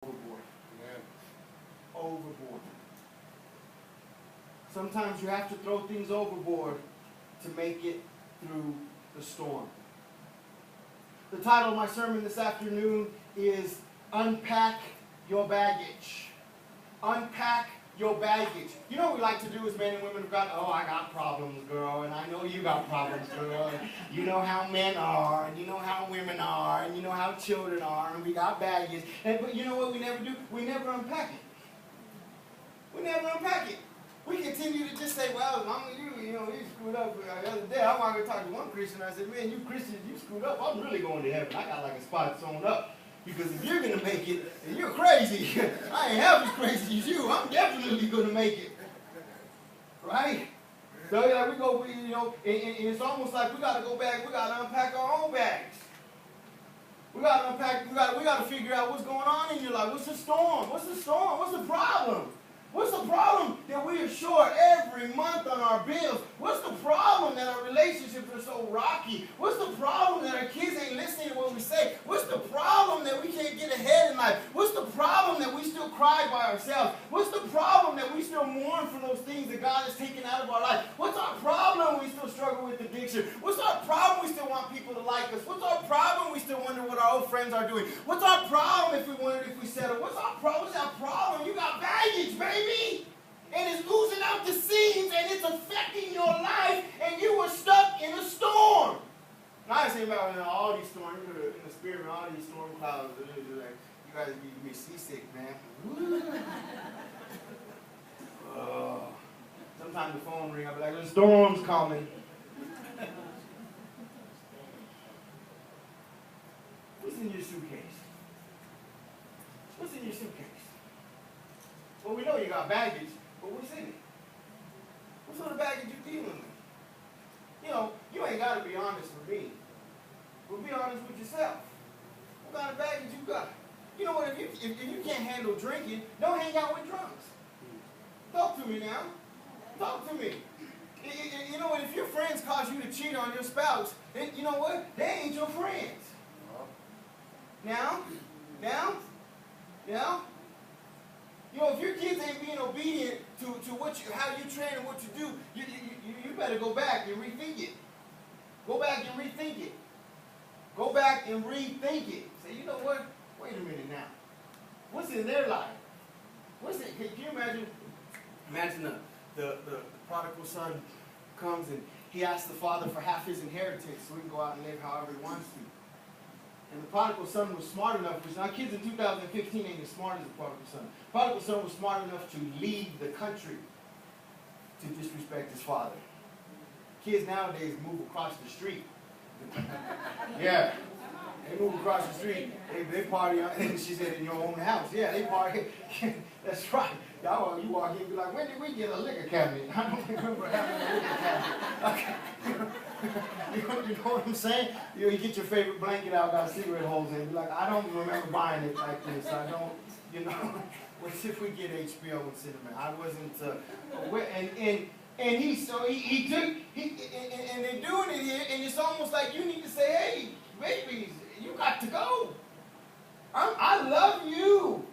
overboard. Amen. Overboard. Sometimes you have to throw things overboard to make it through the storm. The title of my sermon this afternoon is Unpack Your Baggage. Unpack your baggage. You know what we like to do as men and women? I got problems, girl, and I know you got problems, girl. And you know how men are, and you know how women are, and you know how children are, and we got baggage. But you know what we never do? We never unpack it. We never unpack it. We continue to just say, well, as long as you screwed up. The other day, I wanted to talk to one Christian. I said, man, you Christians, you screwed up. I'm really going to heaven. I got like a spot sewn up. Because if you're going to make it, and you're crazy, I ain't half as crazy as you. I'm definitely going to make it. Right? So yeah, and it's almost like we got to go back. We got to unpack our own bags. We got to unpack. We got to figure out what's going on in your life. What's the storm? What's the storm? What's the problem? What's the problem that we are short every month on our bills? What's the problem that our relationships are so rocky? What's the problem that our kids ain't listening to what we say? What's the problem that we can't get ahead in life? What's the problem that we still cry by ourselves? What's the problem that we still mourn for those things that God has taken out of our life? What's our problem we still struggle with addiction? What's our problem we still want people to like us? What's our problem we still wonder what our old friends are doing? What's our problem if we wondered if we settle? What's our problem? What's our problem? You got baggage, baby. And it's losing out the seams, and it's affecting your life, and you were stuck in a storm. And I was saying about all these storms, in the spirit, all these storm clouds, like, you guys be seasick, man. Sometimes the phone ring, I'll be like, the storm's coming. What's in your suitcase? What's in your suitcase? Well, we know you got baggage, but what's in it? What sort of baggage you dealing with? You ain't got to be honest with me. But be honest with yourself. What kind of baggage you got? You know what, if you can't handle drinking, don't hang out with drunks. Talk to me now. Talk to me. You know what, if your friends cause you to cheat on your spouse, then you know what? They ain't your friends. Now? If your kids ain't being obedient to how you train and what you do, you better go back and rethink it. Go back and rethink it. Go back and rethink it. Say, you know what? Wait a minute now. What's in their life? What's it? Can you imagine? Imagine the prodigal son comes and he asks the father for half his inheritance so he can go out and live however he wants to. And the prodigal son was smart enough, which now kids in 2015 ain't as smart as the prodigal son. The prodigal son was smart enough to leave the country to disrespect his father. Kids nowadays move across the street. Yeah. They move across the street. They party, she said, in your own house. Yeah, they party. That's right. You walk in and be like, when did we get a liquor cabinet? I don't remember having a liquor cabinet. Okay. You know what I'm saying? You get your favorite blanket out, got cigarette holes in it. Be like, I don't remember buying it like this. I don't, what if we get HBO and cinnamon? I wasn't, and they're doing it here, and it's almost like you need to say, hey, babies, you got to go. I love you.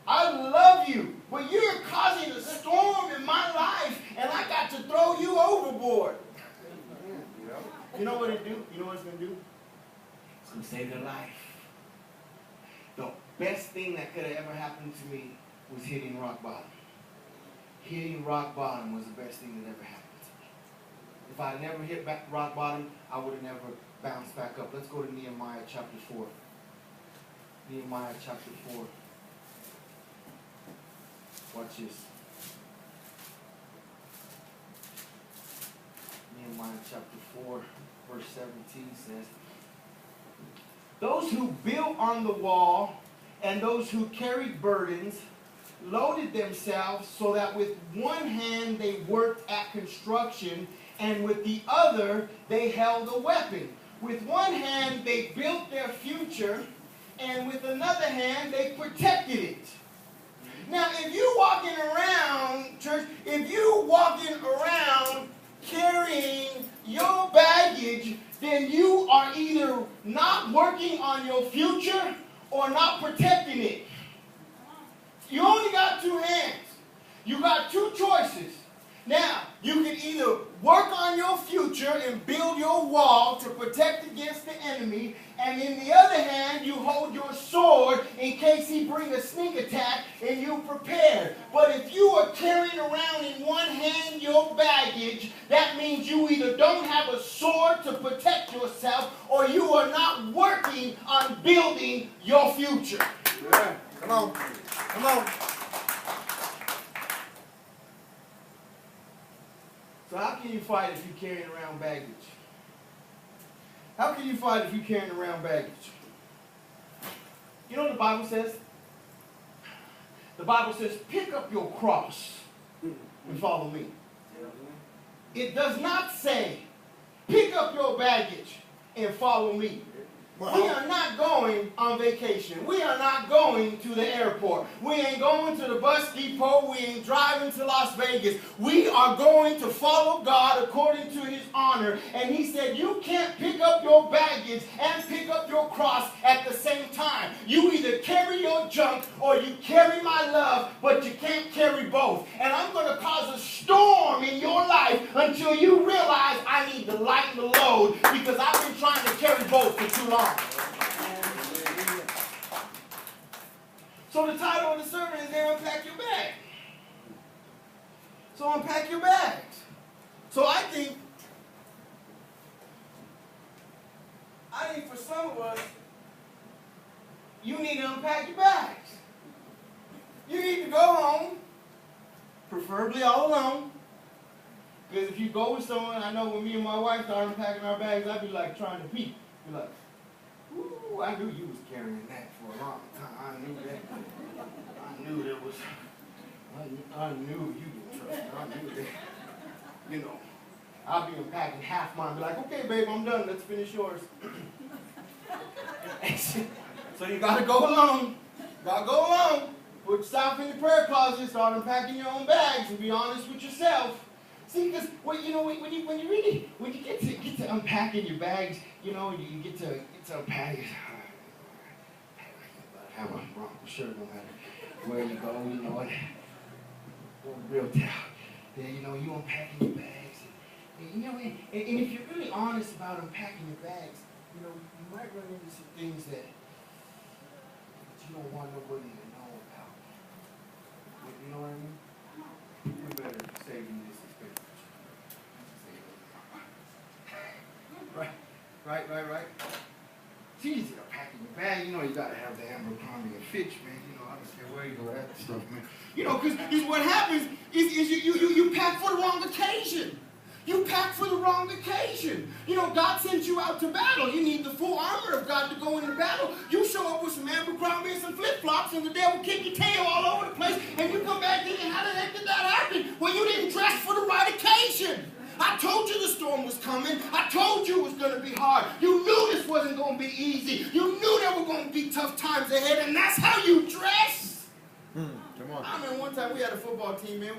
I love you. But you're causing a storm in my life, and I got to throw you overboard. You know what it do? You know what it's going to do? It's going to save their life. The best thing that could have ever happened to me was hitting rock bottom. Hitting rock bottom was the best thing that ever happened to me. If I never hit rock bottom, I would have never bounced back up. Let's go to Nehemiah chapter 4. Nehemiah chapter 4. Watch this. Nehemiah chapter 4, verse 17 says, those who built on the wall and those who carried burdens loaded themselves so that with one hand they worked at construction and with the other they held a weapon. With one hand they built their future and with another hand they protected it. Now, if you walking around, church, if you walking around carrying your baggage, then you are either not working on your future or not protecting it. got two hands. You got two choices. Now, you can either work on your future and build your wall to protect against the enemy, and in the other hand, you hold your sword in case he brings a sneak attack and you prepare. But if you are carrying around in one hand your baggage, that means you either don't have a sword to protect yourself or you are not working on building your future. Yeah. Come on. Come on. So how can you fight if you're carrying around baggage? How can you fight if you're carrying around baggage? You know what the Bible says? The Bible says, pick up your cross and follow me. It does not say, pick up your baggage and follow me. We are not going on vacation. We are not going to the airport. We ain't going to the bus depot. We ain't driving to Las Vegas. We are going to follow God according to his honor. And he said, you can't pick up your baggage and pick up your cross at the same time. You either carry your junk or you carry my love, but you can't carry both. And I'm going to cause a storm in your life until you realize I need to lighten the load because I've been trying to carry both for too long. So the title of the sermon is Unpack Your Bag. So unpack your bags. So I think for some of us, you need to unpack your bags. You need to go home, preferably all alone. Because if you go with someone, I know when me and my wife start unpacking our bags, I'd be like trying to peek. Be like, ooh, I knew you was carrying that for a long time. I knew that. I knew there was. I knew you didn't trust me. I knew that. You know, I'll be unpacking half mine. Be like, okay, babe, I'm done. Let's finish yours. So you gotta go alone. Gotta go alone. Put yourself in your prayer closet. Start unpacking your own bags and be honest with yourself. See, because when you get to unpacking your bags, you know, you get to unpack it. Have a Bronco shirt no matter where you go, you know, and real towel. Then you know you unpacking your bags, and you know, and if you're really honest about unpacking your bags, you know, you might run into some things that you don't want nobody to know about. You know what I mean? We better save you this experience. Right. It's easy to pack in your bag. You know, you got to have the Abercrombie and Fitch, man. You know, I don't care where you go at stuff, man. You know, because what happens is you pack for the wrong occasion. You pack for the wrong occasion. You know, God sent you out to battle. You need the full armor of God to go into battle. You show up with some Abercrombie and some flip-flops, and the devil kick your tail all over the place, and you come back thinking, how the heck did that happen? Well, you didn't dress for the right occasion. I told you the storm was coming. I told you it was going to be hard. You knew this wasn't going to be easy. You knew there were going to be tough times ahead, and that's how you dress. Come on. I remember one time we had a football team, man.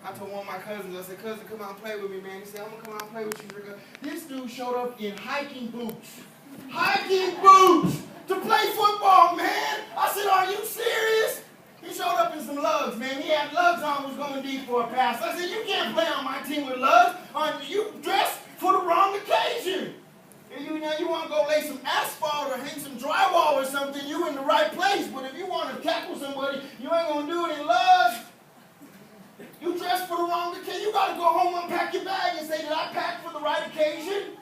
I told one of my cousins, I said, cousin, come out and play with me, man. He said, I'm going to come out and play with you. This dude showed up in hiking boots. Hiking boots to play football, man. I said, are you serious? He showed up in some lugs, man. He had lugs on, was going deep for a pass. I said, you can't play on my team with lugs. You dressed for the wrong occasion. And you want to go lay some asphalt or hang some drywall or something, you in the right place. But if you want to tackle somebody, you ain't going to do it in lugs. You dressed for the wrong occasion. You got to go home, unpack your bag and say, did I pack for the right occasion?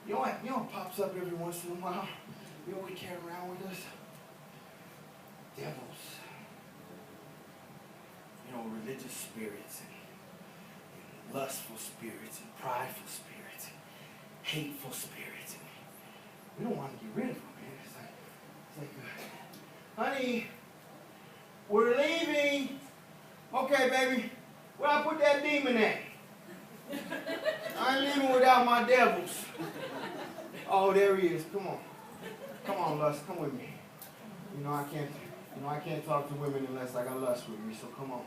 You know what pops up every once in a while? You know what we carry around with us? Devils. You know, religious spirits and lustful spirits and prideful spirits and hateful spirits. And we don't want to get rid of them, man. It's like honey, we're leaving. Okay, baby. Where I put that demon at? I ain't leaving without my devils. Oh, there he is. Come on. Come on, lust. Come with me. You know, I can't talk to women unless I got lust with me, so come on.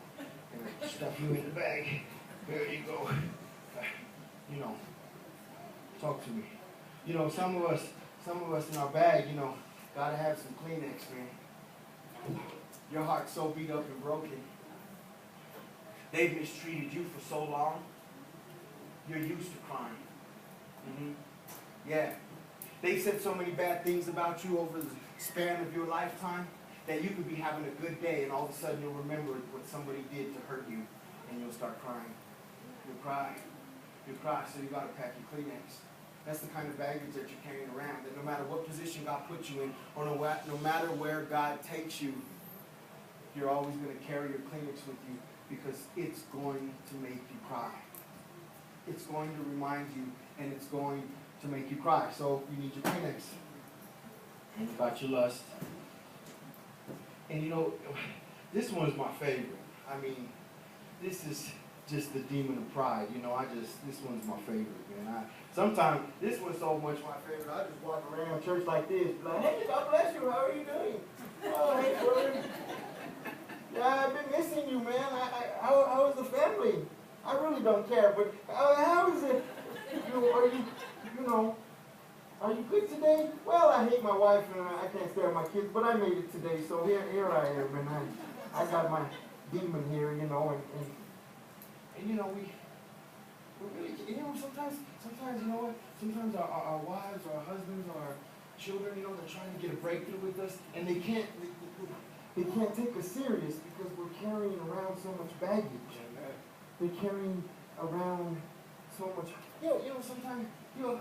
Stuff you in the bag. There you go. You know, talk to me. You know, some of us in our bag, you know, Gotta have some Kleenex, man. Your heart's so beat up and broken. They've mistreated you for so long. You're used to crying. Yeah. They've said so many bad things about you over the span of your lifetime that you could be having a good day and all of a sudden you'll remember what somebody did to hurt you and you'll start crying. You'll cry. You'll cry, so you got to pack your Kleenex. That's the kind of baggage that you're carrying around, that no matter what position God puts you in or no matter where God takes you, you're always going to carry your Kleenex with you because it's going to make you cry. It's going to remind you and it's going to make you cry. So you need your Kleenex. And you got your lust. And you know, this one's my favorite. I mean, this is just the demon of pride. You know, this one's my favorite, man. Sometimes, this one's so much my favorite, I just walk around church like this, like, hey, God bless you, how are you doing? Oh, hey, brother. Yeah, I've been missing you, man. How is the family? I really don't care, but how is it? Are you good today? Well, I hate my wife and I can't stand my kids, but I made it today, so here I am, and I got my demon here, you know, and you know, we really, you know, sometimes, you know what, sometimes our wives, our husbands, our children, you know, they're trying to get a breakthrough with us, and they can't take us serious because we're carrying around so much baggage. They're carrying around so much, you know, sometimes, you know,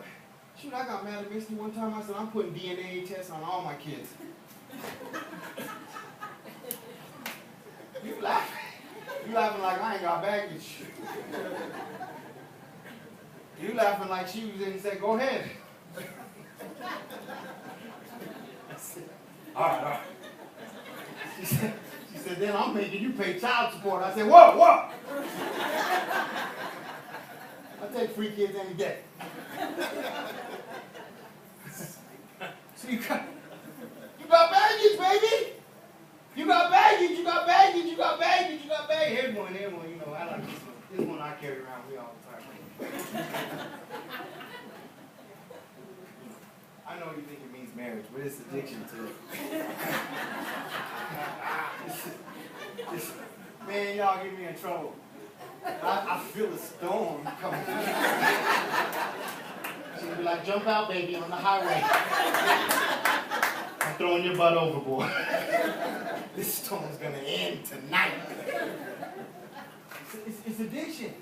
shoot, I got mad at Misty one time. I said, I'm putting DNA tests on all my kids. You laughing? You laughing like I ain't got baggage. You laughing like she was in and said, go ahead. All right. She said, then I'm making you pay child support. I said, whoa. I take free kids any day. So you got baggage, baby. You got baggage. Here's one, you know, I like this one. This one I carry around with me all the time. I know you think it means marriage, but it's addiction to it. Man, y'all get me in trouble. I feel a storm coming. She'll be like, jump out, baby, on the highway. I'm throwing your butt overboard. This storm's going to end tonight. It's addiction.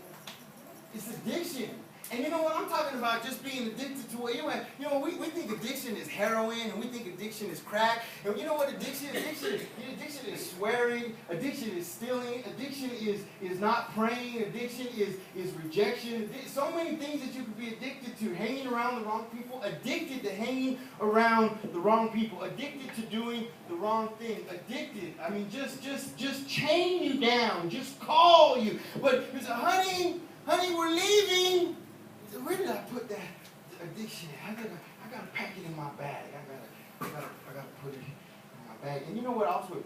It's addiction. And you know what I'm talking about, just being addicted to it. You know, we think addiction is heroin, and we think addiction is crack. And you know what addiction is swearing, addiction is stealing, addiction is not praying, addiction is rejection. So many things that you could be addicted to, hanging around the wrong people, addicted to hanging around the wrong people, addicted to doing the wrong thing, addicted. I mean, just chain you down, just call you. But it's a honey, we're leaving. Where did I put that addiction at? I gotta pack it in my bag. I gotta put it in my bag. And you know what else? We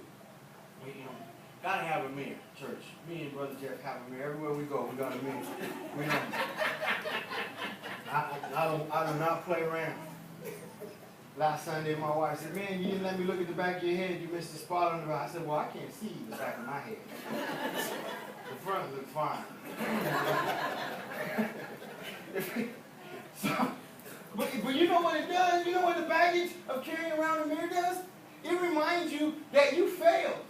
gotta have a mirror, church. Me and Brother Jeff have a mirror. Everywhere we go, we got a mirror. I do not play around. Last Sunday, my wife said, man, you didn't let me look at the back of your head. You missed the spot on the back. I said, well, I can't see the back of my head. The front looks fine. But you know what it does? You know what the baggage of carrying around a mirror does? It reminds you that you failed.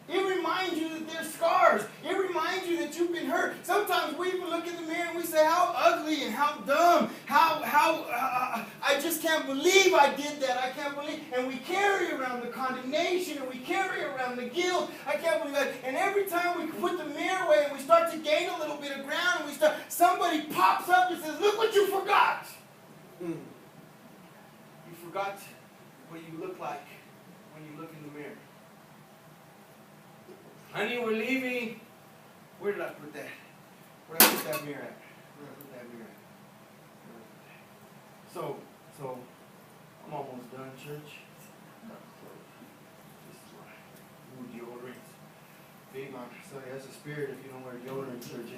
It reminds you that there's scars. It reminds you that you've been hurt. Sometimes we even look in the mirror and we say, how ugly and how dumb, I just can't believe I did that. I can't believe. And we carry around the condemnation and we carry around the guilt. I can't believe that. And every time we put the mirror away and we start to gain a little bit of ground, and somebody pops up and says, look what you forgot. You forgot what you look like when you look in the mirror. Honey, we're leaving. Where did I put that? Where did I put that mirror at? Where did I put that mirror at? So, I'm almost done, church. This is my new deodorant. Big on, sorry, that's a spirit if you don't wear deodorant, church.